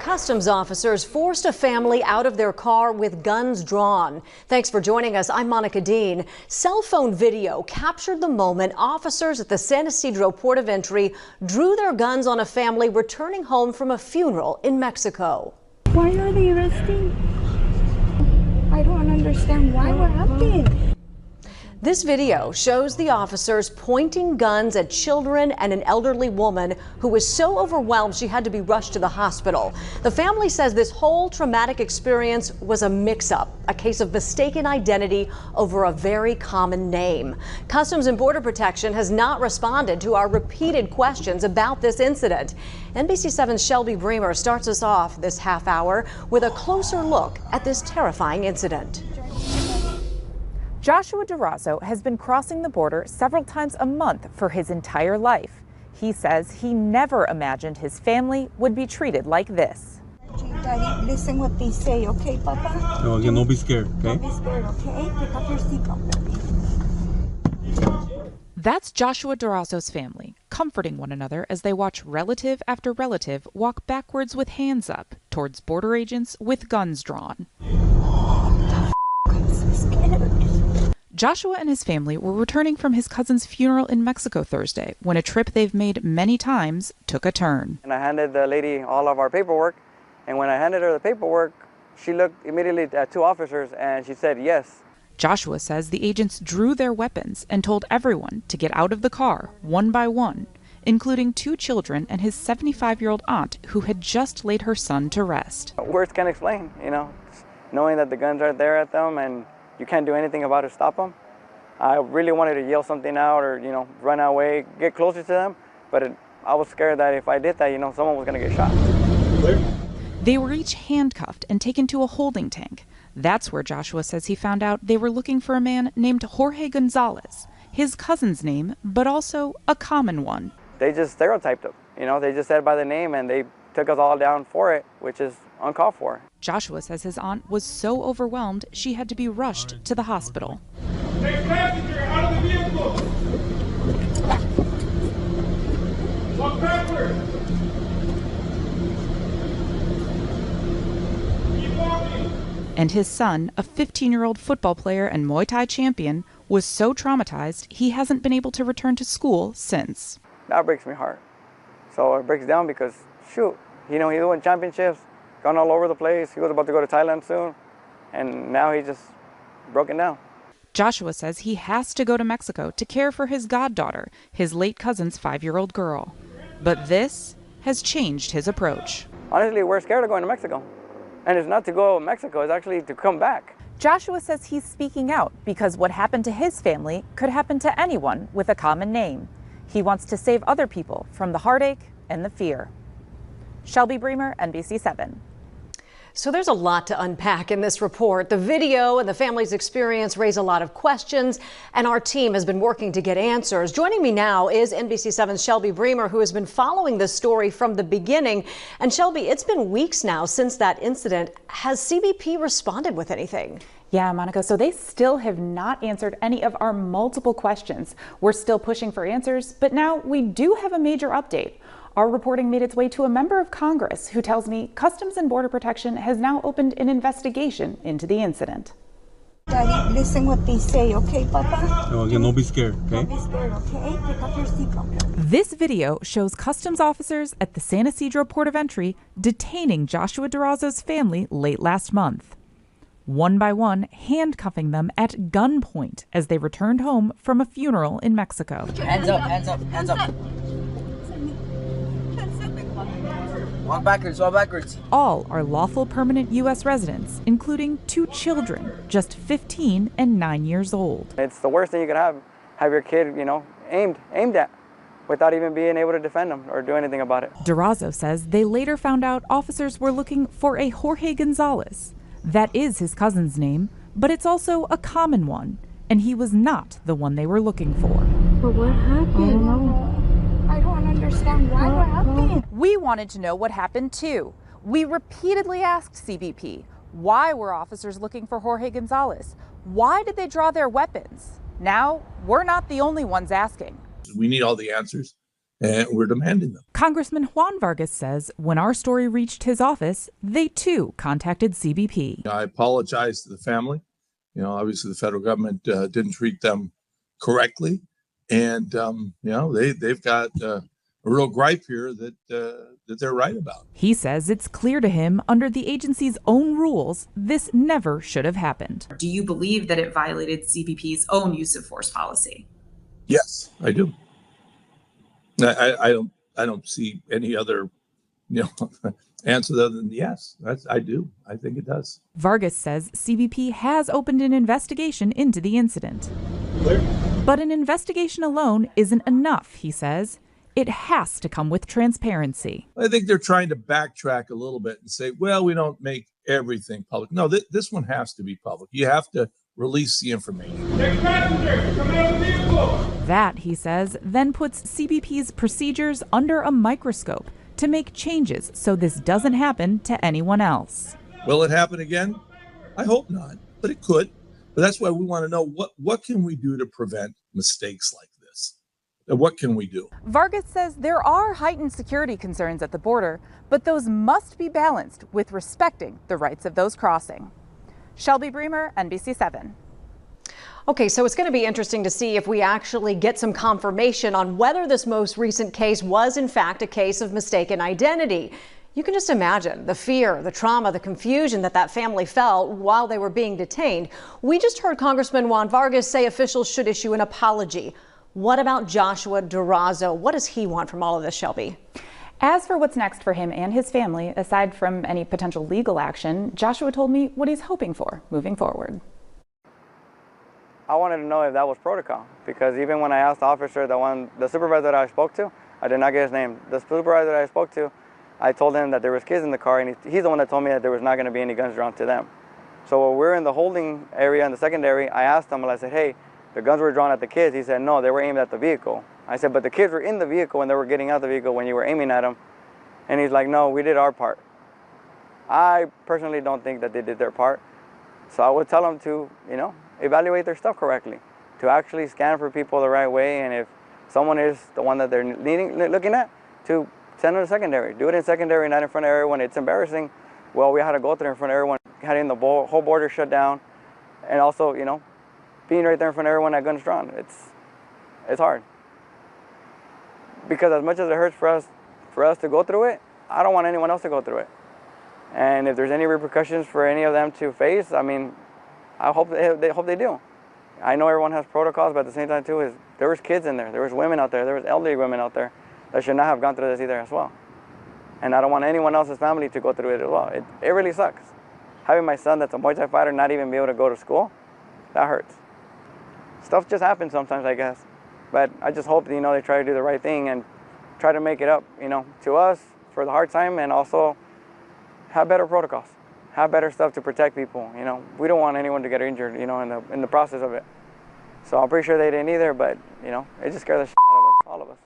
Customs officers forced a family out of their car with guns drawn. Thanks for joining us. I'm Monica Dean. Cell phone video captured the moment officers at the San Ysidro port of entry drew their guns on a family returning home from a funeral in Mexico. Why are they arresting? I don't understand why. What happened? This video shows the officers pointing guns at children and an elderly woman who was so overwhelmed she had to be rushed to the hospital. The family says this whole traumatic experience was a mix-up, a case of mistaken identity over a very common name. Customs and Border Protection has not responded to our repeated questions about this incident. NBC7's Shelby Bremer starts us off this half hour with a closer look at this terrifying incident. Joshua DeRozzo has been crossing the border several times a month for his entire life. He says he never imagined his family would be treated like this. Daddy, listen what they say, okay, Papa? No, again, don't be scared, okay? Don't be scared, okay? Pick up your seatbelt, baby. That's Joshua DeRozzo's family, comforting one another as they watch relative after relative walk backwards with hands up towards border agents with guns drawn. I'm so scared. Joshua and his family were returning from his cousin's funeral in Mexico Thursday when a trip they've made many times took a turn. And I handed the lady all of our paperwork, and when I handed her the paperwork, she looked immediately at two officers and she said yes. Joshua says the agents drew their weapons and told everyone to get out of the car one by one, including two children and his 75-year-old aunt who had just laid her son to rest. Words can't explain, knowing that the guns are there at them and you can't do anything about it to stop them. I really wanted to yell something out or, run away, get closer to them, but I was scared that if I did that, someone was going to get shot. They were each handcuffed and taken to a holding tank. That's where Joshua says he found out they were looking for a man named Jorge Gonzalez, his cousin's name, but also a common one. They just stereotyped him. They just said by the name and they took us all down for it, which is uncalled for. Joshua says his aunt was so overwhelmed she had to be rushed to the hospital. Next passenger, out of the vehicle! Walk backward! Keep walking! And his son, a 15-year-old football player and Muay Thai champion, was so traumatized he hasn't been able to return to school since. That breaks my heart. So it breaks down because, shoot, he won championships, gone all over the place. He was about to go to Thailand soon, and now he's just broken down. Joshua says he has to go to Mexico to care for his goddaughter, his late cousin's 5-year-old girl. But this has changed his approach. Honestly, we're scared of going to Mexico. And it's not to go to Mexico, it's actually to come back. Joshua says he's speaking out because what happened to his family could happen to anyone with a common name. He wants to save other people from the heartache and the fear. Shelby Bremer, NBC7. So there's a lot to unpack in this report. The video and the family's experience raise a lot of questions, and our team has been working to get answers. Joining me now is NBC7's Shelby Bremer, who has been following this story from the beginning. And Shelby, it's been weeks now since that incident. Has CBP responded with anything? Yeah, Monica, so they still have not answered any of our multiple questions. We're still pushing for answers, but now we do have a major update. Our reporting made its way to a member of Congress who tells me Customs and Border Protection has now opened an investigation into the incident. Daddy, listen what they say, okay, Papa? No, again, don't be scared, okay? Don't be scared, okay? Pick up your seatbelt, baby. This video shows customs officers at the San Ysidro port of entry detaining Joshua DeRozzo's family late last month. One by one, handcuffing them at gunpoint as they returned home from a funeral in Mexico. Hands up, hands up, hands up. Walk backwards, walk backwards. All are lawful permanent U.S. residents, including two children, just 15 and 9 years old. It's the worst thing you could have your kid, aimed at without even being able to defend them or do anything about it. DeRozzo says they later found out officers were looking for a Jorge Gonzalez. That is his cousin's name, but it's also a common one, and he was not the one they were looking for. But what happened? I don't understand why. What happened? We wanted to know what happened too. We repeatedly asked CBP, why were officers looking for Jorge Gonzalez? Why did they draw their weapons? Now, we're not the only ones asking. We need all the answers. and we're demanding them. Congressman Juan Vargas says when our story reached his office, they too contacted CBP. I apologize to the family. Obviously the federal government didn't treat them correctly, and they've got a real gripe here that they're right about. He says it's clear to him under the agency's own rules, this never should have happened. Do you believe that it violated CBP's own use of force policy? Yes, I do. I don't see any other answer other than yes. I do. I think it does. Vargas says CBP has opened an investigation into the incident. Clear. But an investigation alone isn't enough, he says. It has to come with transparency. I think they're trying to backtrack a little bit and say, well, we don't make everything public. No, this one has to be public. You have to release the information. Next passenger, come out of the vehicle. That, he says, then puts CBP's procedures under a microscope to make changes so this doesn't happen to anyone else. Will it happen again? I hope not, but it could. But that's why we want to know what can we do to prevent mistakes like this? And what can we do? Vargas says there are heightened security concerns at the border, but those must be balanced with respecting the rights of those crossing. Shelby Bremer, NBC7. Okay, so it's going to be interesting to see if we actually get some confirmation on whether this most recent case was in fact a case of mistaken identity. You can just imagine the fear, the trauma, the confusion that family felt while they were being detained. We just heard Congressman Juan Vargas say officials should issue an apology. What about Joshua Durazo? What does he want from all of this, Shelby? As for what's next for him and his family, aside from any potential legal action, Joshua told me what he's hoping for moving forward. I wanted to know if that was protocol, because even when I asked the officer, the supervisor that I spoke to, I did not get his name. The supervisor that I spoke to, I told him that there was kids in the car, and he's the one that told me that there was not going to be any guns drawn to them. So when we're in the holding area in the secondary, I asked him, and I said, hey, the guns were drawn at the kids. He said, no, they were aimed at the vehicle. I said, but the kids were in the vehicle when they were getting out the vehicle when you were aiming at them. And he's like, no, we did our part. I personally don't think that they did their part. So I would tell them to, evaluate their stuff correctly, to actually scan for people the right way, and if someone is the one that they're looking at, to send them to secondary. Do it in secondary, not in front of everyone. It's embarrassing. Well, we had to go through in front of everyone, having the whole border shut down, and also, being right there in front of everyone at guns drawn. It's hard. Because as much as it hurts for us to go through it, I don't want anyone else to go through it. And if there's any repercussions for any of them to face, I hope they do. I know everyone has protocols, but at the same time too, there was kids in there, there was women out there, there was elderly women out there that should not have gone through this either as well. And I don't want anyone else's family to go through it as well. It really sucks. Having my son that's a Muay Thai fighter not even be able to go to school, that hurts. Stuff just happens sometimes, I guess. But I just hope, they try to do the right thing and try to make it up, to us for the hard time, and also have better protocols. Have better stuff to protect people. We don't want anyone to get injured, in the process of it. So I'm pretty sure they didn't either, but, it just scared the shit out of us, all of us.